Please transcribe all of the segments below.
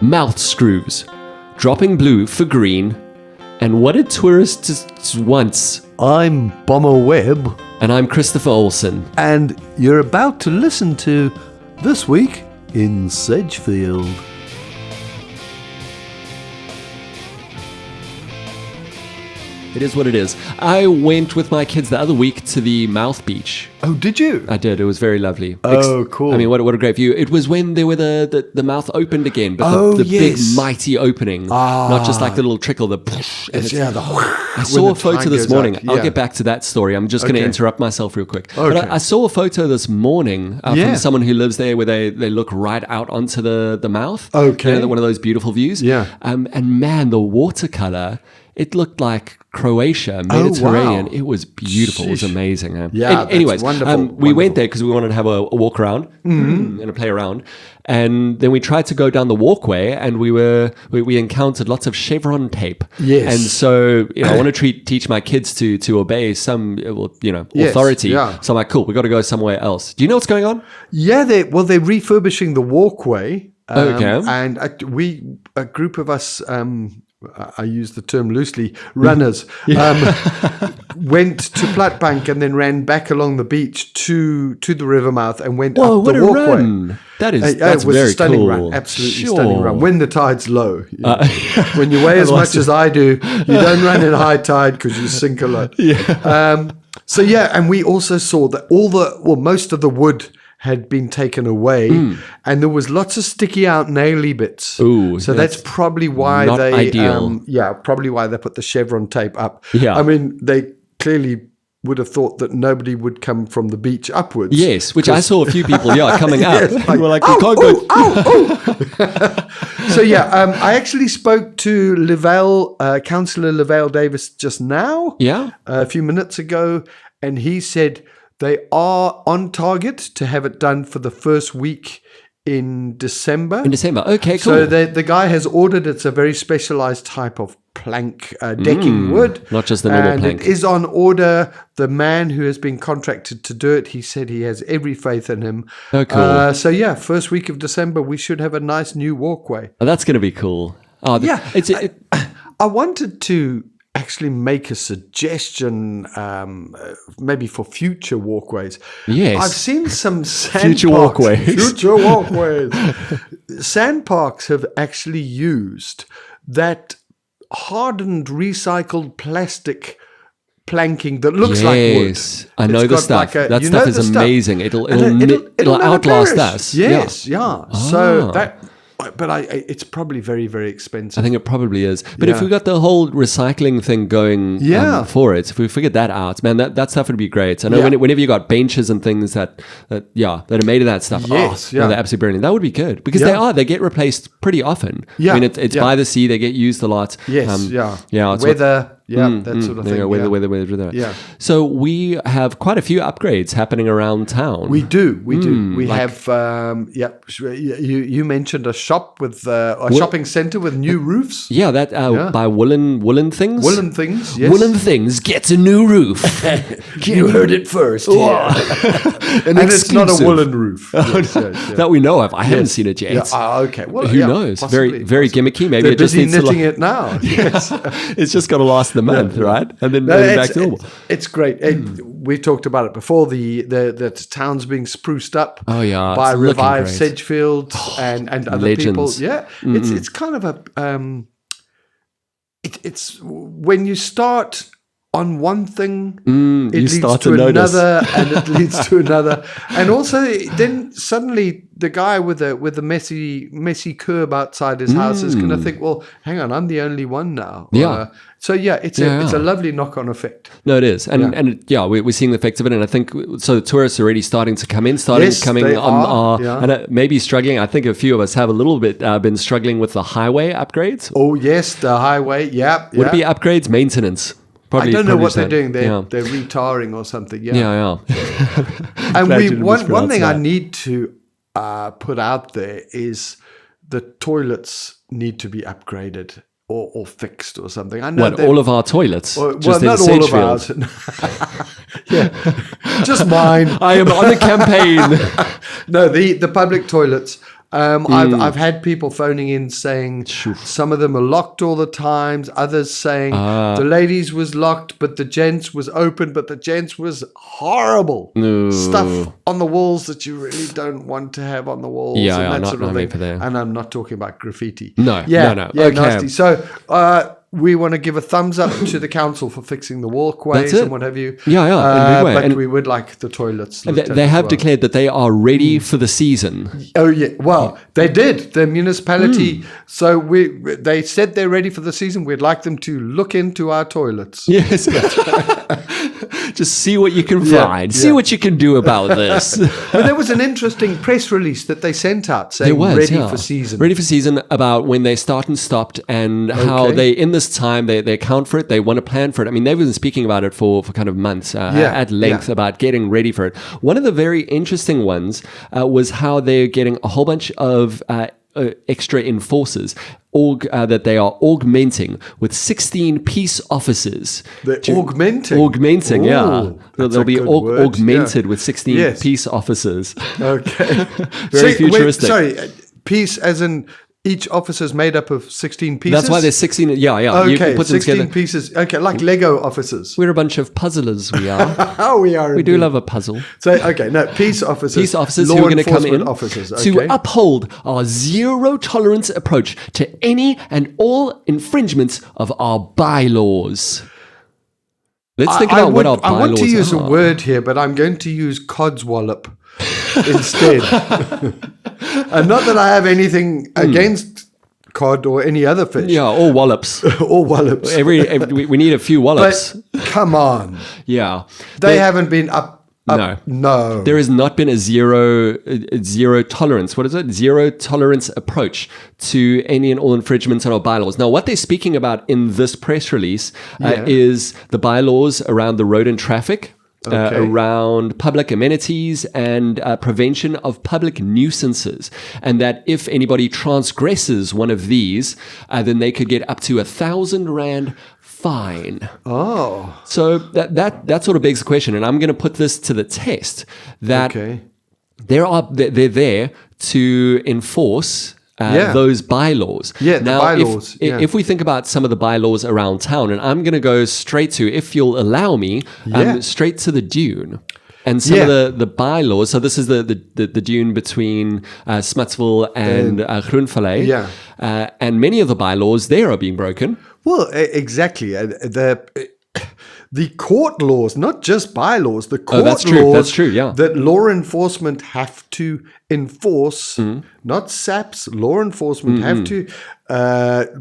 mouth screws, dropping blue for green, and what did tourists want? I'm Bomber Webb. And I'm Christopher Olsen. And you're about to listen to This Week in Sedgefield. It is what it is. I went with my kids the other week to the Mouth Beach. Oh, did you? I did. It was very lovely. Oh, cool. I mean, what a great view. It was when there were the mouth opened again, but the big, mighty opening. Not just like the little trickle, I saw a photo this morning. I'll get back to that story. I'm just going to interrupt myself real quick. Okay. But I saw a photo this morning from someone who lives there where they look right out onto the mouth. Okay. You know, one of those beautiful views. Yeah. And man, the watercolor, it looked like Croatia, Mediterranean. Wow. It was beautiful. It was amazing. Yeah, anyways, wonderful. We went there because we wanted to have a walk around and a play around. And then we tried to go down the walkway, and we encountered lots of chevron tape. Yes. And so I want to teach my kids to obey some authority. Yeah. So I'm like, cool, we got to go somewhere else. Do you know what's going on? Yeah, they're refurbishing the walkway. Okay. And a group of us, I use the term loosely, runners, went to Platbank and then ran back along the beach to the river mouth and went up the walkway. What a run. That's it was very a stunning cool. run, absolutely stunning run. When the tide's low. When you weigh as Otherwise- much as I do, you don't run in high tide because you sink a lot. And we also saw that most of the wood had been taken away, and there was lots of sticky out naily bits. Ooh, so that's probably why not they ideal. probably why they put the chevron tape up. Yeah. I mean, they clearly would have thought that nobody would come from the beach upwards. Yes, which I saw a few people, coming up. Yes, We're like, "Ow, we can't oh, go. ow, oh." So I actually spoke to Councillor Lavelle Davis just now, a few minutes ago, and he said they are on target to have it done for the first week in December. Okay, cool. So the guy has ordered. It's a very specialized type of plank decking wood. Not just the normal plank. It is on order. The man who has been contracted to do it, he said he has every faith in him. Oh, cool. First week of December, we should have a nice new walkway. Oh, that's going to be cool. Oh, I wanted to actually make a suggestion maybe for future walkways. Yes. I've seen some sand Future parks. walkways. Future walkways. Sand parks have actually used that hardened recycled plastic planking that looks like wood. Yes, I know the stuff. That you stuff know is the stuff. amazing. It'll never outlast perish. us. Yes, yeah. So Ah. that. But it's probably very, very expensive. I think it probably is. But if we got the whole recycling thing going for it, if we figured that out, man, that stuff would be great. I know whenever you got benches and things that are made of that stuff, they're absolutely brilliant. That would be good because they get replaced pretty often. Yeah. I mean, it's by the sea, they get used a lot. Yes, It's weather. That sort of thing. Weather. Yeah. So we have quite a few upgrades happening around town. We do. We have. You mentioned a shop with a shopping center with new roofs. Yeah, by Woolen Things. Woolen Things. Yes. Woolen Things gets a new roof. You heard it first. And it's not a woolen roof. That we know of. I haven't seen it yet. Okay. Well, who knows? Possibly, very gimmicky. Maybe they're it just busy needs knitting it now. Yes. It's just got to last the month, right? And then back to normal. It's great. We talked about it before. The town's being spruced up. Oh yeah, by it's Revive great. Sedgefield and other legends. people. Yeah, it's kind of a. It's when you start on one thing, it leads to another, and it leads to another, and also then suddenly the guy with the messy curb outside his house is going to think, well, hang on, I'm the only one now. It's a lovely knock-on effect. No, it is, and we're seeing the effects of it, and I think so. The tourists are already starting to come in, and maybe struggling. I think a few of us have a little bit been struggling with the highway upgrades. Oh yes, the highway. Yeah. Would it be upgrades, maintenance? I don't know what they're doing. They're retarring or something. Yeah. And one thing I need to put out there is the toilets need to be upgraded or fixed or something. I know all of our toilets? Just not all of ours. Just mine. I am on the campaign. No, the public toilets I've had people phoning in saying some of them are locked all the times. Others saying the ladies was locked, but the gents was open, but the gents was horrible. Stuff on the walls that you really don't want to have on the walls. Yeah, and that sort of thing. And I'm not talking about graffiti. No. Yeah, okay. Nasty. So we want to give a thumbs up to the council for fixing the walkways and what have you. Yeah. But and we would like the toilets. They have declared that they are ready for the season. Oh yeah, well they did. The municipality. So they said they're ready for the season. We'd like them to look into our toilets. Yes. Just see what you can find. See what you can do about this. But there was an interesting press release that they sent out saying ready for season. Ready for season, about when they start and stopped and how they, in this time, they account for it. They want to plan for it. I mean, they've been speaking about it for kind of months at length about getting ready for it. One of the very interesting ones was how they're getting a whole bunch of extra enforcers that they are augmenting with 16 peace officers. They're augmenting? Augmenting, they'll be augmented with 16 peace officers. Okay. Very futuristic. Sorry, peace as in each officer is made up of 16 pieces? That's why there's 16. Yeah. Okay, you can put 16 them together. Pieces. Okay, like Lego officers. We're a bunch of puzzlers, we are. Oh, we are. We do love a puzzle. So, peace officers. Peace officers who are going to come in to uphold our zero tolerance approach to any and all infringements of our bylaws. Let's think about what our bylaws are. I want to use a word here, but I'm going to use codswallop instead. And not that I have anything against cod or any other fish. Yeah, or wallops. Or wallops. We need a few wallops. But come on. Yeah. They haven't been up. No. There has not been a zero tolerance. What is it? Zero tolerance approach to any and all infringements on our bylaws. Now, what they're speaking about in this press release is the bylaws around the road and traffic. Around public amenities and prevention of public nuisances, and that if anybody transgresses one of these, then they could get up to R1,000 fine. Oh, so that sort of begs the question, and I'm going to put this to the test. That they're there to enforce those bylaws. Yeah, the bylaws. If we think about some of the bylaws around town, and I'm going to go straight to, if you'll allow me, straight to the dune. And some of the bylaws, so this is the dune between Smutsville and Groenvallei. And many of the bylaws there are being broken. Well, exactly. The court laws, not just bylaws, the court laws that law enforcement have to enforce, not SAPs, law enforcement have to.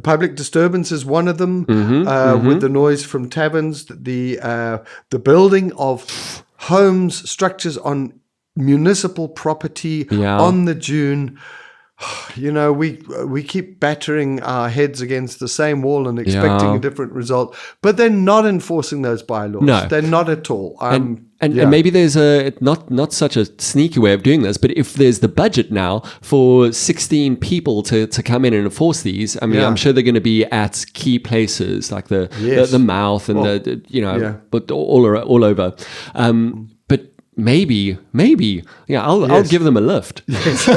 Public disturbance is one of them, with the noise from taverns, the building of homes, structures on municipal property, on the dune. You know, we keep battering our heads against the same wall and expecting a different result, but they're not enforcing those bylaws. No, they're not at all. And maybe there's not such a sneaky way of doing this, but if there's the budget now for 16 people to come in and enforce these, I mean, I'm sure they're going to be at key places like the mouth and but all over. But maybe, I'll give them a lift. Yes.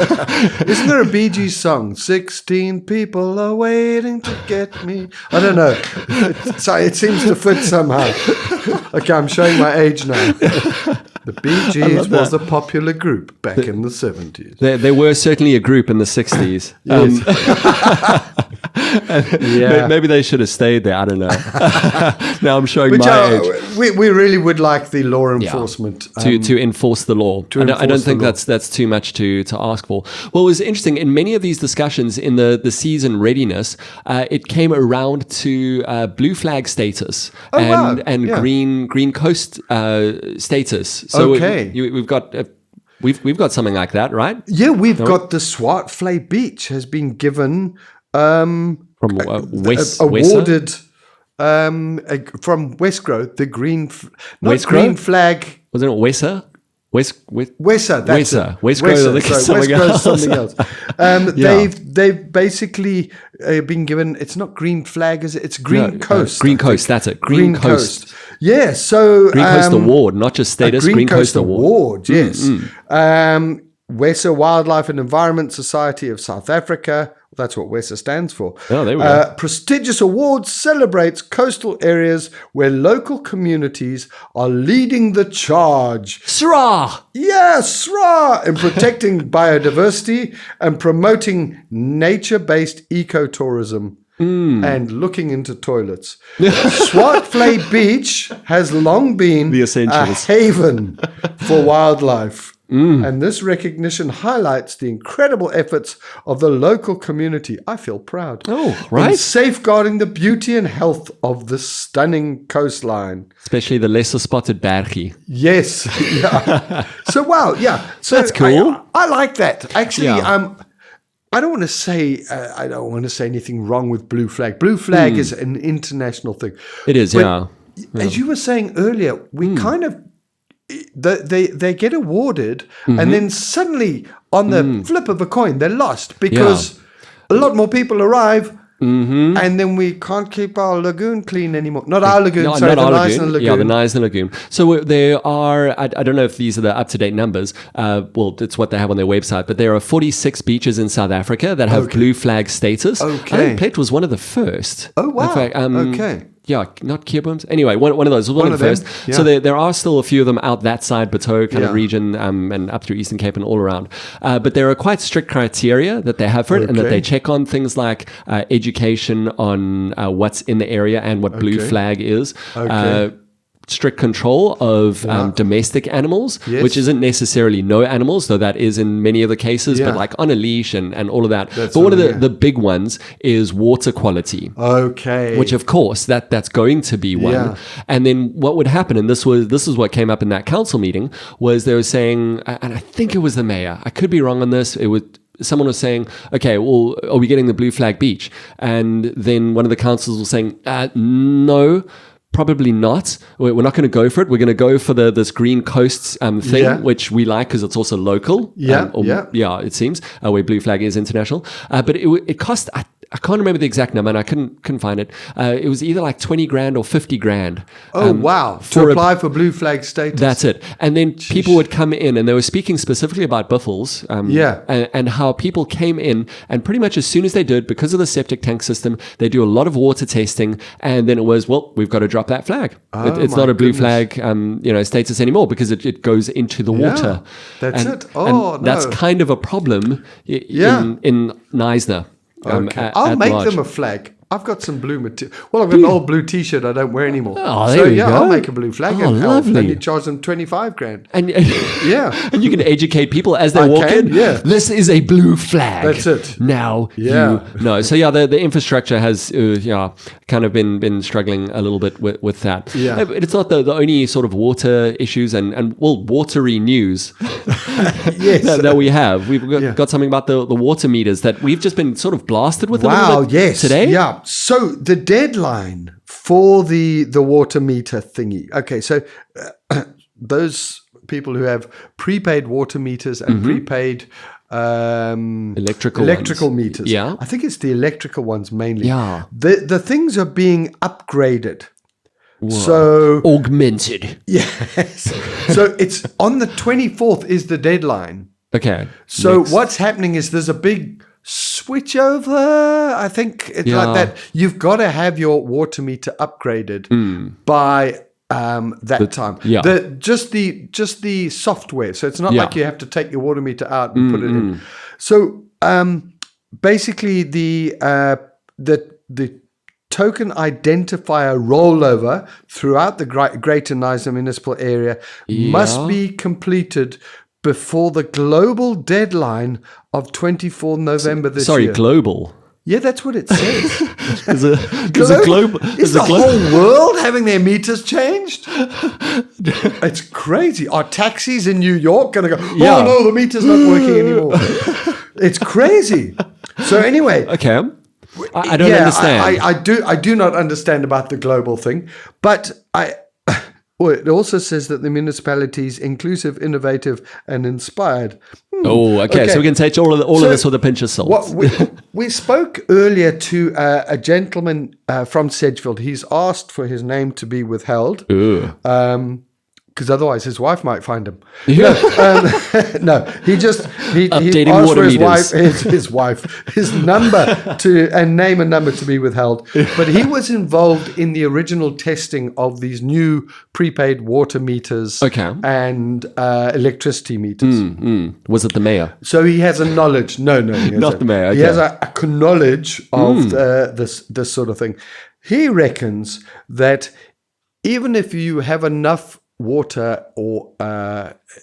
Isn't there a Bee Gees song? 16 people are waiting to get me. I don't know. It seems to fit somehow. Okay, I'm showing my age now. The Bee Gees was a popular group back in the 70s. They were certainly a group in the 60s. Maybe they should have stayed there. I don't know. Now I'm showing my age. We really would like the law enforcement to enforce the law. I don't think that's too much to ask for. Well, it was interesting in many of these discussions in the season readiness. It came around to blue flag status and green coast status. So we've got something like that, right? Yeah, we've got the Swartvlei Beach has been given from awarded from Westgrove the green green flag. Wasn't it Wessa? Wessa, that's it. Westgrove, something else. They've basically been given. It's not green flag, is it? It's green coast. Green coast. That's it. Green coast. Yeah. So Green Coast Award, not just status. Green Coast Award. Yes. WESA Wildlife and Environment Society of South Africa. That's what WESA stands for. Oh, there we go. Prestigious awards celebrates coastal areas where local communities are leading the charge. SRA! Yes, SRA! In protecting biodiversity and promoting nature-based ecotourism. And looking into toilets. Swartfly Beach has long been a haven for wildlife. And this recognition highlights the incredible efforts of the local community. I feel proud. Oh, right. In safeguarding the beauty and health of the stunning coastline. Especially the lesser spotted bergie. Yes. Yeah. So, wow. Yeah. So that's cool. I like that. Actually, I don't want to say anything wrong with Blue Flag. Blue Flag is an international thing. It is, but as you were saying earlier, we kind of they get awarded, and then suddenly on the flip of a coin, they're lost because a lot more people arrive. And then we can't keep our lagoon clean anymore. Not our lagoon, the Knysna Lagoon. Yeah, the Knysna Lagoon. So there are, I don't know if these are the up-to-date numbers. Well, it's what they have on their website. But there are 46 beaches in South Africa that have blue flag status. Okay. I think Plet was one of the first. Oh, wow. In fact, okay. Yeah, not Kerbooms. Anyway, one of those. One of the first. Yeah. So there are still a few of them out that side, Bateau kind of region, and up through Eastern Cape and all around. But there are quite strict criteria that they have for it, and that they check on things like education on what's in the area and what blue flag is. Strict control of domestic animals, which isn't necessarily no animals, though that is in many of the cases, but like on a leash and all of that. But one of the big ones is water quality. Okay. Which of course that's going to be one. Yeah. And then what would happen, and this is what came up in that council meeting, was they were saying, and I think it was the mayor, I could be wrong on this, someone was saying, okay, well, are we getting the Blue Flag Beach? And then one of the councillors was saying, no, probably not. We're not going to go for it. We're going to go for this Green Coasts thing, which we like because it's also local. Yeah, it seems, where Blue Flag is international. But it cost, I can't remember the exact number, and I couldn't find it. It was either like 20 grand or 50 grand. Oh, wow. To apply for Blue Flag status. That's it. And then people would come in, and they were speaking specifically about Buffels. And how people came in, and pretty much as soon as they did, because of the septic tank system, they do a lot of water testing, and then it was, well, we've got to drop that flag. It's not a Blue Flag status anymore because it goes into the water. That's it. Oh, and that's kind of a problem in Knysna. I'll make them a flag. I've got some blue material. Well, I've got an old blue T-shirt I don't wear anymore. Oh, there you go. I'll make a blue flag. Oh, lovely. And you charge them 25 grand. And and you can educate people as they walk in. Yeah. This is a blue flag. That's it. Now you know. So the infrastructure has kind of been struggling a little bit with that. Yeah. But it's not the only sort of water issues and watery news that we have. We've got something about the water meters that we've just been sort of blasted with a little bit today. Yeah. So the deadline for the water meter thingy. Okay, so those people who have prepaid water meters and prepaid electrical meters. Yeah. I think it's the electrical ones mainly. Yeah. The things are being upgraded. Whoa. So augmented. Yes. So it's on the 24th is the deadline. Okay. So what's happening is there's a big switch over. I think it's like that. You've got to have your water meter upgraded by that time. Yeah. Just the software. So it's not like you have to take your water meter out and put it in. So basically the token identifier rollover throughout the Greater Knysna municipal area must be completed before the global deadline of 24 November this year. Sorry, global. Yeah, that's what it says. Is the whole world having their meters changed? It's crazy. Are taxis in New York going to go, oh no, the meter's not working anymore? It's crazy. So anyway. Okay. I don't understand. I do not understand about the global thing, but it also says that the municipality is inclusive, innovative, and inspired. Oh, okay. So we can take all of this with a pinch of salt. We spoke earlier to a gentleman from Sedgefield. He's asked for his name to be withheld because otherwise his wife might find him. Yeah. No, he asked Updating for his wife, his number and name and number to be withheld. But he was involved in the original testing of these new prepaid water meters and electricity meters. Was it the mayor? So he has a knowledge. No, not the mayor. Okay. He has a knowledge of this sort of thing. He reckons that even if you have enough water or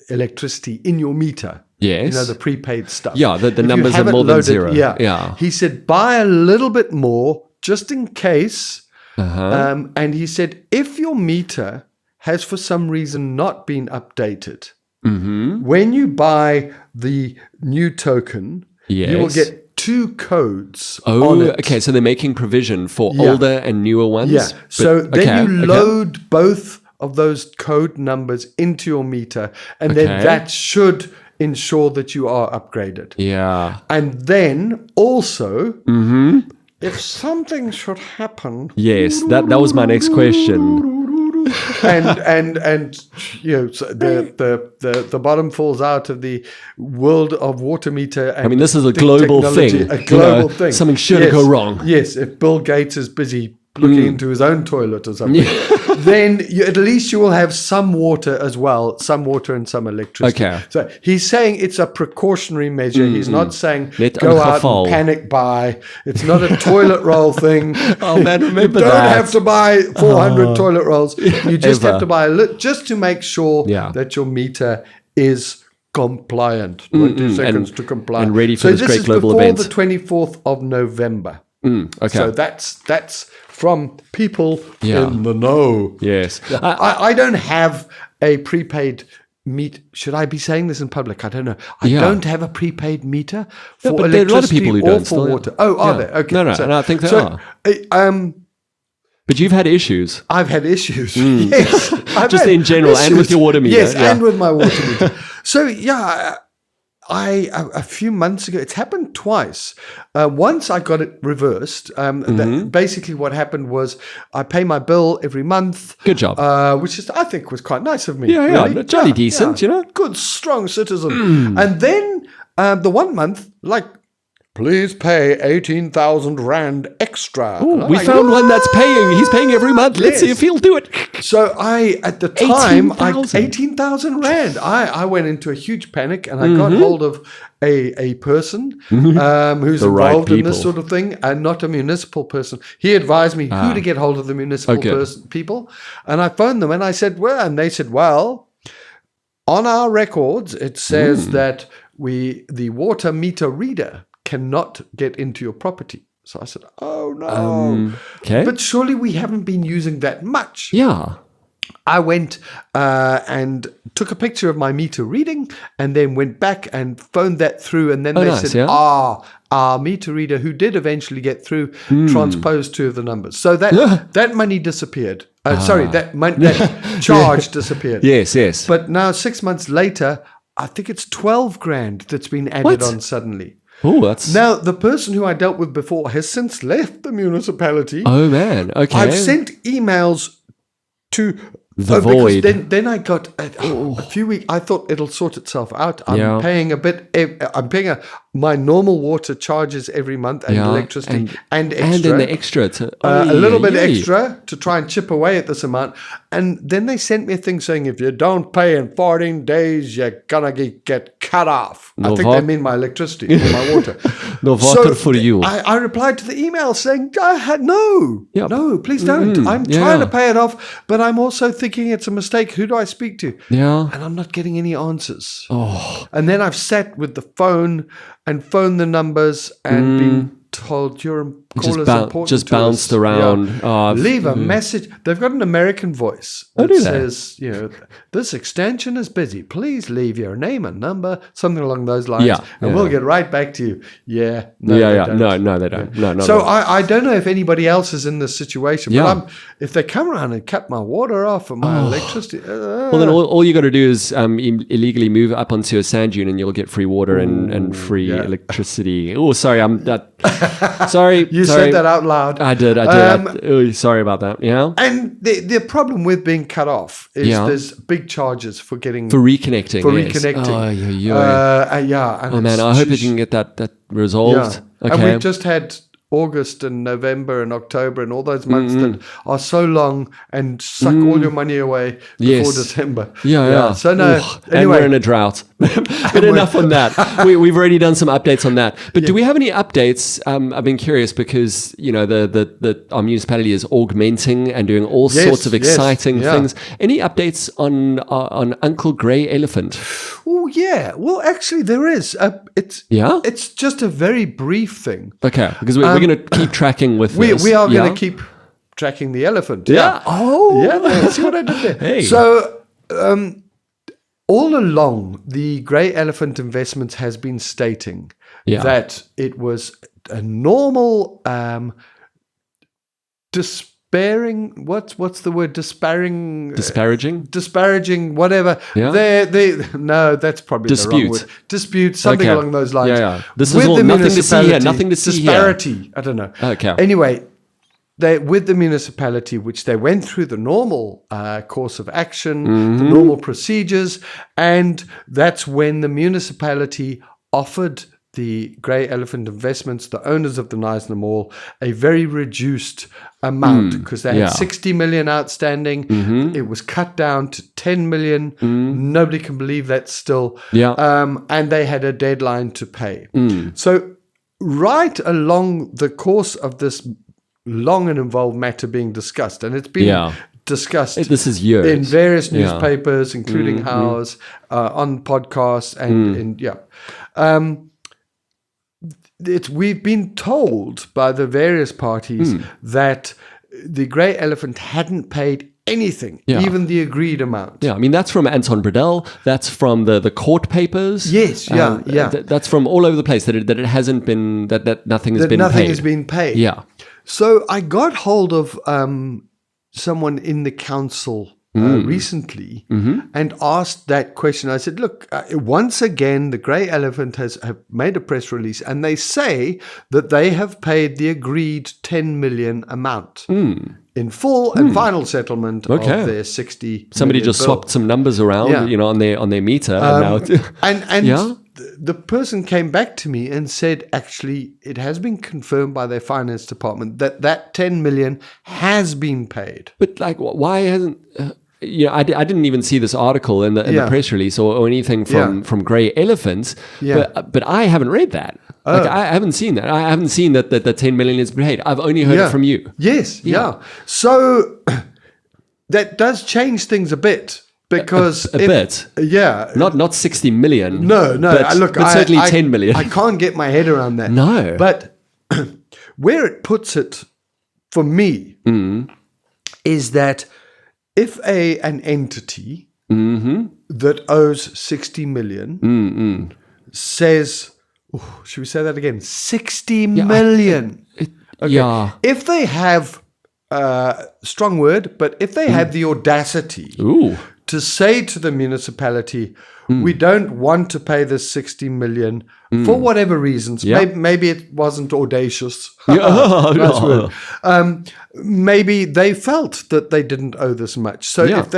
electricity in your meter, the prepaid stuff. Yeah, the numbers are more than zero. Yeah. He said, buy a little bit more just in case. And he said, if your meter has for some reason not been updated, when you buy the new token, you will get 2 codes on it. Okay, so they're making provision for older and newer ones? Yeah, so then you load both of those code numbers into your meter, and then that should ensure that you are upgraded. Yeah. And then also, if something should happen... Yes, that was my next question. and so the bottom falls out of the world of water meter. And I mean, this is a global thing. A global thing. Something should go wrong. Yes, if Bill Gates is busy looking into his own toilet or something, then at least you will have some water as well, some water and some electricity. Okay. So he's saying it's a precautionary measure. He's not saying go out and panic buy. It's not a toilet roll thing. Oh man, remember you that. don't have to buy 400 toilet rolls. You just have to buy just to make sure that your meter is compliant. 20 seconds to comply. And ready for this great global event. So this is before the 24th of November. Okay. So that's from people in the know. Yes. I don't have a prepaid meter. Should I be saying this in public? I don't know. I don't have a prepaid meter for electricity there are a lot of people who don't for water. Oh, are there? Okay. No, and I think there are. But you've had issues. I've had issues. Yes. Just in general and with your water meter. Yes, and with my water meter. So, a few months ago, it's happened twice. Once I got it reversed. Basically, what happened was I pay my bill every month. Good job. Which I think was quite nice of me. Yeah, really. Jolly decent, Good, strong citizen. And then the one month, please pay 18,000 Rand extra. Ooh, we found one that's paying. He's paying every month. Let's see if he'll do it. So at the time, 18,000 Rand. I went into a huge panic and I got hold of a person who's involved in this sort of thing, and not a municipal person. He advised me who to get hold of the municipal people. And I phoned them and I said, and they said, on our records, it says that the water meter reader cannot get into your property. So I said, oh no. But surely we haven't been using that much. Yeah. I went and took a picture of my meter reading and then went back and phoned that through. And then they said, our meter reader, who did eventually get through, transposed 2 of the numbers. So that money disappeared. Sorry, that charge disappeared. Yes. But now 6 months later, I think it's 12 grand that's been added on suddenly. Oh, that's... Now, the person who I dealt with before has since left the municipality. Oh, man. Okay. I've sent emails to... The void. Then I got a few weeks. I thought it'll sort itself out. I'm paying a bit. I'm paying my normal water charges every month and electricity and extra. And then the extra a little bit extra to try and chip away at this amount. And then they sent me a thing saying if you don't pay in 14 days, you're gonna get cut off. I think they mean my electricity or my water. No water for you. I replied to the email saying, no, please don't. I'm trying to pay it off, but I'm also thinking it's a mistake. Who do I speak to? Yeah. And I'm not getting any answers. Oh. And then I've sat with the phone and phoned the numbers and been told your call is important. Just bounced around. Yeah. Leave a message. They've got an American voice that says, this extension is busy. Please leave your name and number, something along those lines, and we'll get right back to you. No, they don't. No, so I don't know if anybody else is in this situation, but if they come around and cut my water off and my electricity... well, then all you got to do is illegally move up onto a sand dune and you'll get free water and free electricity. Oh, sorry, Sorry. You said that out loud. I did. Sorry about that. Yeah. And the problem with being cut off is there's big charges for reconnecting. Oh, And man, I hope you can get that resolved. Yeah. Okay. And we've just had August and November and October and all those months that are so long and suck all your money away before December. Yeah. So anyway. And we're in a drought. But enough on that. We've already done some updates on that. But do we have any updates? I've been curious because, our municipality is augmenting and doing all sorts of exciting things. Any updates on Uncle Grey Elephant? Oh, yeah. Well, actually, there is. It's just a very brief thing. Okay, because we're going to keep tracking with this. We are going to keep tracking the elephant. Yeah. Oh. Yeah, see what I did there. Hey. So, all along, the Grey Elephant Investments has been stating that it was a normal despairing. What's the word? Disparaging, whatever. Yeah. No, that's probably the wrong word. Dispute, something along those lines. Yeah. This is all nothing to see here. Nothing to see disparity. Here. I don't know. Okay. Anyway, with the municipality, which they went through the normal course of action, the normal procedures, and that's when the municipality offered the Grey Elephant Investments, the owners of the Knysna Mall, a very reduced amount because they had 60 million outstanding. It was cut down to 10 million. Nobody can believe that still. And they had a deadline to pay. So right along the course of this long and involved matter being discussed, and it's been discussed this is years. in various newspapers, including ours, on podcasts, and we've been told by the various parties that the Grey Elephant hadn't paid anything, even the agreed amount. Yeah, I mean, that's from Anton Bredell. That's from the court papers. Yes, that's from all over the place, that it hasn't been, that nothing has been paid. Nothing has been paid. Yeah. So I got hold of someone in the council recently and asked that question. I said, look, once again, the Grey Elephant have made a press release and they say that they have paid the agreed 10 million amount in full and final settlement of their 60 Somebody million just bill. swapped some numbers around, on their meter. And the person came back to me and said, actually, it has been confirmed by their finance department that 10 million has been paid. But why hasn't... I didn't even see this article in the press release or anything from Grey Elephants, but I haven't read that. I haven't seen that. I haven't seen that the 10 million is paid. I've only heard it from you. Yes, So that does change things a bit. Because a bit, not 60 million. No. But certainly 10 million. I can't get my head around that. No, but where it puts it for me is that if an entity that owes 60 million says, should we say that again? 60 million. If they have strong word, but if they have the audacity. To say to the municipality, we don't want to pay this 60 million for whatever reasons. Maybe it wasn't audacious. Maybe they felt that they didn't owe this much. If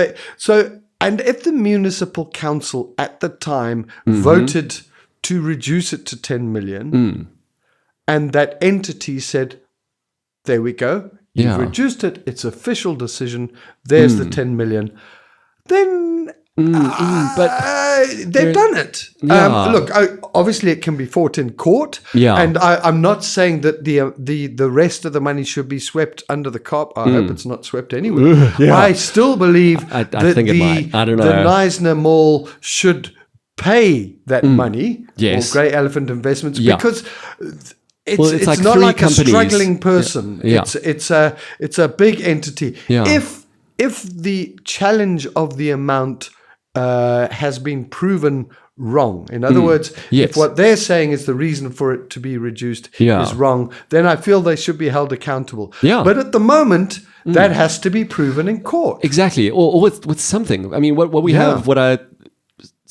the municipal council at the time voted to reduce it to 10 million, and that entity said, there we go, you've reduced it, it's official decision, there's the 10 million. Then they've done it. Look, obviously it can be fought in court, and I'm not saying that the rest of the money should be swept under the carpet. I hope it's not swept anyway. I still believe I think it might. I don't know. The Knysna Mall should pay that money for Grey Elephant Investments because it's like not like companies. A struggling person. It's a big entity. If the challenge of the amount has been proven wrong, in other words, if what they're saying is the reason for it to be reduced is wrong, then I feel they should be held accountable. But at the moment, that has to be proven in court. Exactly, or with something. I mean, what we have, what I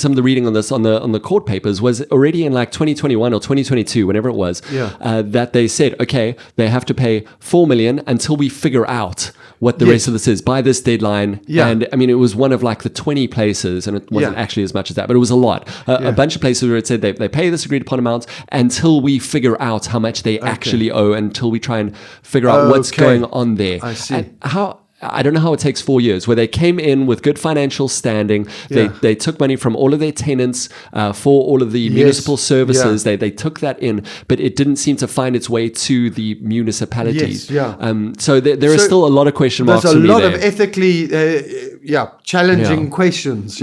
some of the reading on this on the court papers was already in like 2021 or 2022, whenever it was, that they said, okay, they have to pay $4 million until we figure out what the rest of this is by this deadline. And I mean, it was one of like the 20 places, and it wasn't actually as much as that, but it was a lot. A bunch of places where it said they pay this agreed upon amount until we figure out how much they actually owe, until we try and figure out what's going on there. I see. And I don't know how it takes 4 years, where they came in with good financial standing. They took money from all of their tenants for all of the municipal services. They took that in, but it didn't seem to find its way to the municipalities. So there are still a lot of question marks. There's a lot of ethically challenging questions.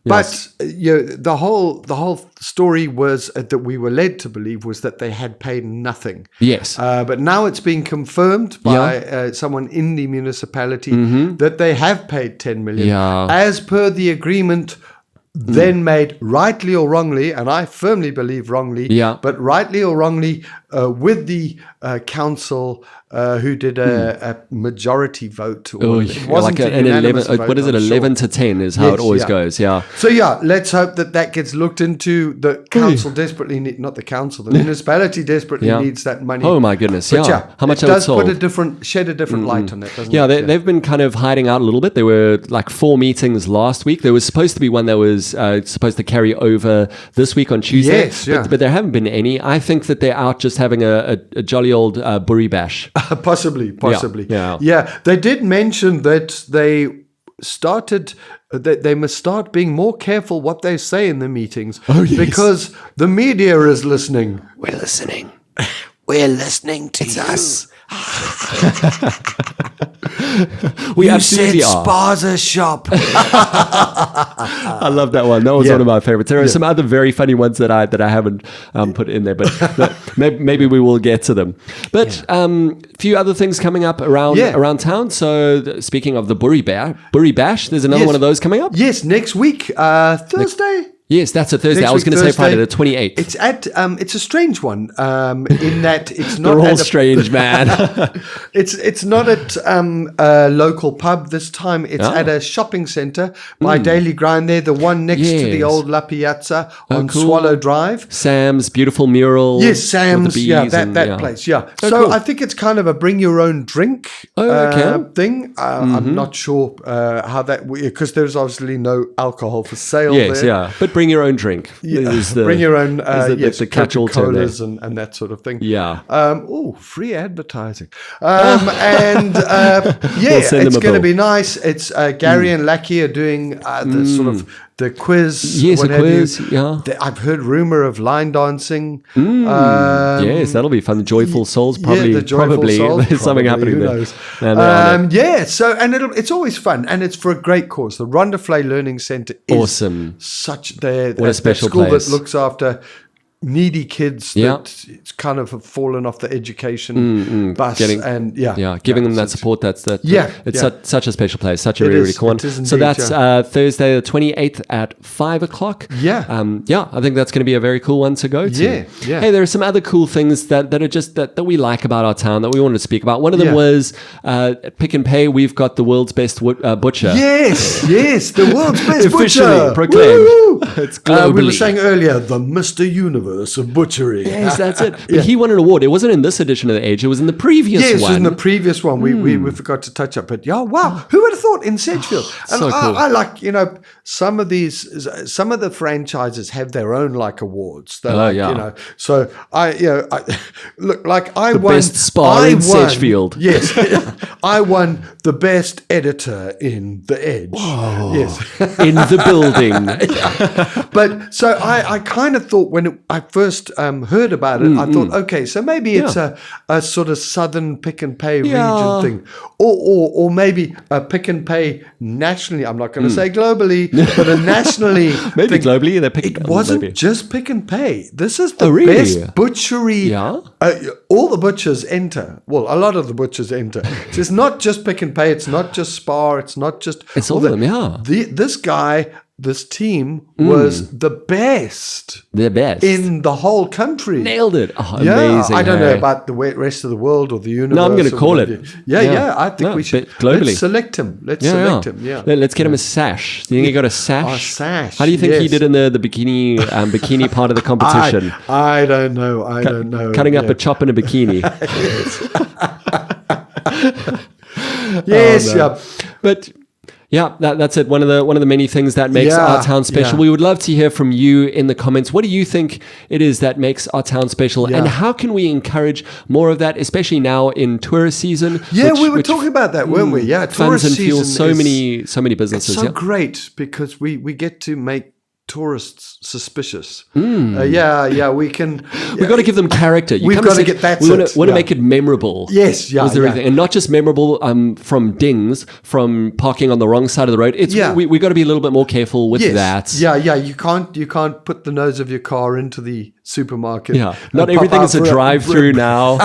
But the whole story was that we were led to believe was that they had paid nothing. Yes. But now it's been confirmed by someone in the municipality that they have paid 10 million as per the agreement then made, rightly or wrongly, and I firmly believe wrongly, but rightly or wrongly, with the council who did a majority vote. Or it wasn't like an 11. Vote, what is it? 11 to 10 is how it always goes. So let's hope that gets looked into. The council desperately not the council. The municipality desperately needs that money. Oh my goodness! But how much it does sold? shed a different light on it, doesn't it? They've been kind of hiding out a little bit. There were like 4 meetings last week. There was supposed to be one that was supposed to carry over this week on Tuesday. But there haven't been any. I think that they're out just having a jolly old burry bash. Possibly. They did mention that they started that they must start being more careful what they say in the meetings because the media is listening. We're listening. We're listening to us. We absolutely are. Spaza shop. I love that one. That was one of my favorites. There are some other very funny ones that I haven't put in there, but maybe we will get to them. But a few other things coming up around town. So speaking of the Burry Bash, there's another one of those coming up. Yes, next week, Thursday. Yes, that's a Thursday. I was going to say Friday the 28th. It's it's a strange one in that it's not. They're all strange, man. It's not at a local pub this time. It's at a shopping centre by Daily Grind there, the one next to the old La Piazza on Swallow Drive. Sam's beautiful mural. Yes, Sam's. That place. Yeah. So I think it's kind of a bring your own drink thing. I'm not sure how that, because there's obviously no alcohol for sale there. But bring your own drink. Bring your own the catch-all term Coca-Colas and that sort of thing. Free advertising. It's going to be nice. It's Gary and Lackey are doing the sort of the quiz. Yes, a quiz. I've heard rumor of line dancing. Yes, that'll be fun. The Joyful Souls, probably. There's something happening there. So it's always fun, and it's for a great cause. The Rondaflay Learning Centre is awesome. What a special school place that looks after needy kids that it's kind of have fallen off the education bus, giving them that support. It's such a special place, such a really cool one. So that's Thursday the 28th at 5:00. I think that's going to be a very cool one to go to. Hey, there are some other cool things that are just that we like about our town that we wanted to speak about. One of them was at Pick and Pay. We've got the world's best butcher. Yes, the world's best officially proclaimed. It's globally. We were saying earlier, the Mr. Universe of butchery. Yes, that's it. But he won an award. It wasn't in this edition of the Age. It was in the previous one. Yes, it was in the previous one. We forgot to touch up. But wow. Who would have thought in Sedgefield? And so cool. I like, some of the franchises have their own like awards. So I look like I won. Best spa in Sedgefield. Yes. I won the best editor in the Edge. Whoa. Yes. In the building. But so I kind of thought when I first heard about it, I thought, okay, so maybe it's a sort of southern Pick and Pay region thing, or maybe a Pick and Pay nationally. I'm not going to say globally, but a nationally. Maybe thing. Globally, it wasn't just Pick and Pay. This is the best butchery. Yeah. All the butchers enter. Well, a lot of the butchers enter. So it's not just Pick and Pay. It's not just Spar. It's not just. It's all of them. Yeah. This guy this team was the best. The best. In the whole country. Nailed it. Oh, amazing. I don't know about the rest of the world or the universe. No, I'm going to call it. I think we should. Globally. Let's select him. Let's select him. Yeah. Let's get him a sash. Do you think he got a sash? A sash. How do you think he did in the bikini part of the competition? I don't know. I don't know. Cutting up a chop in a bikini. Yes. Yeah. But yeah, that's it. One of the many things that makes our town special. We would love to hear from you in the comments. What do you think it is that makes our town special, and how can we encourage more of that, especially now in tourist season? Yeah, we were talking about that, weren't we? Yeah, tourist and fuels so many businesses. It's so great because we get to make tourists suspicious. We can. We got to give them character. We've got to get that. We want to make it memorable. Yes, and not just memorable from dings from parking on the wrong side of the road. We got to be a little bit more careful with that. Yeah. You can't put the nose of your car into the supermarket. Yeah, not everything is a drive-through now.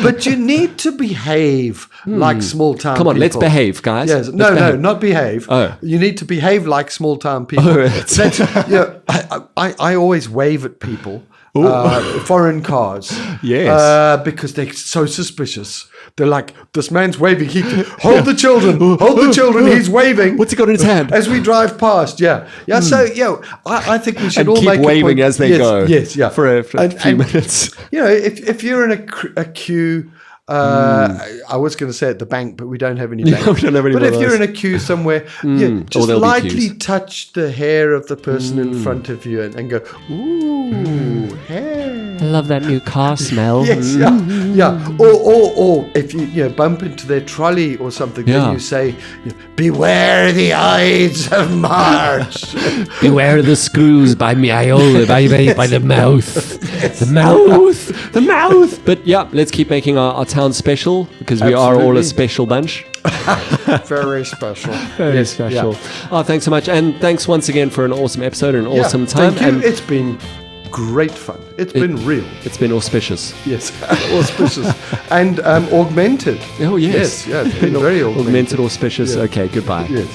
But you need to behave like small town. Come on, people. let's behave, guys. Yes. No, not behave. Oh. You need to behave like small town people. I always wave at people, foreign cars. Yes. Because they're so suspicious. They're like, this man's waving. Hold the children. Hold the children. He's waving. What's he got in his hand? As we drive past. Yeah. So, I think we should all keep make waving as they go. Yes, yeah. For a few minutes. If you're in a queue, I was going to say at the bank, but we don't have any banks. We don't have any. But if you're in a queue somewhere, just lightly touch the hair of the person in front of you and go, ooh, hair. I love that new car smell. Yes, yeah. Or if you bump into their trolley or something, then you say, beware the Ides of March. Beware the screws by the mouth. The mouth. But yeah, let's keep making our town special because we are all a special bunch. Very special. Very special. Yeah. Oh, thanks so much. And thanks once again for an awesome episode and an awesome time. Thank you. It's been great fun. It's been real. It's been auspicious. Yes, auspicious. And augmented. Oh, yes. Yes, it's been very augmented. Augmented, auspicious. Yeah. Okay, goodbye. Yes.